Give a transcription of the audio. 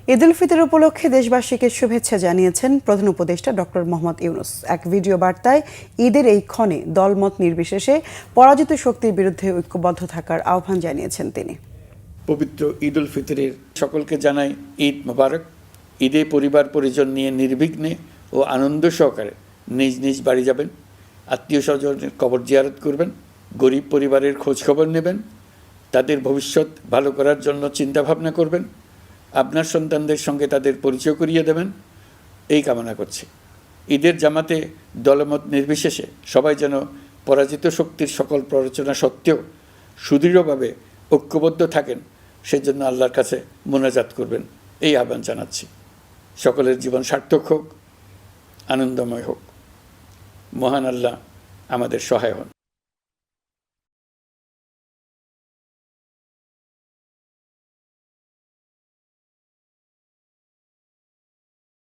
ঈদ উল ফিতর উপলক্ষে দেশবাসীকে শুভেচ্ছা জানিয়েছেন প্রধান উপদেষ্টা ডক্টর মোহাম্মদ ইউনূস। এক ভিডিও বার্তায় ঈদের এই ক্ষণে দলমত নির্বিশেষে পরাজিত শক্তির বিরুদ্ধে ঐক্যবদ্ধ থাকার আহ্বান জানিয়েছেন তিনি। পবিত্র ঈদ উল ফিতরের সকলকে জানাই ঈদ মোবারক। ঈদে পরিবার পরিজন নিয়ে নির্বিঘ্নে ও আনন্দ সহকারে নিজ নিজ বাড়ি যাবেন, আত্মীয় স্বজনের কবর জিয়ারত করবেন, গরিব পরিবারের খোঁজখবর নেবেন, তাদের ভবিষ্যৎ ভালো করার জন্য চিন্তাভাবনা করবেন, আপনার সন্তানদের সঙ্গে তাদের পরিচয় করিয়ে দেবেন, এই কামনা করছি। ঈদের জামাতে দলমত নির্বিশেষে সবাই যেন পরাজিত শক্তির সকল প্ররোচনা সত্ত্বেও সুদৃঢ়ভাবে ঐক্যবদ্ধ থাকেন, সেজন্য আল্লাহর কাছে মোনাজাত করবেন, এই আহ্বান জানাচ্ছি। সকলের জীবন সার্থক হোক, আনন্দময় হোক। মহান আল্লাহ আমাদের সহায় হন।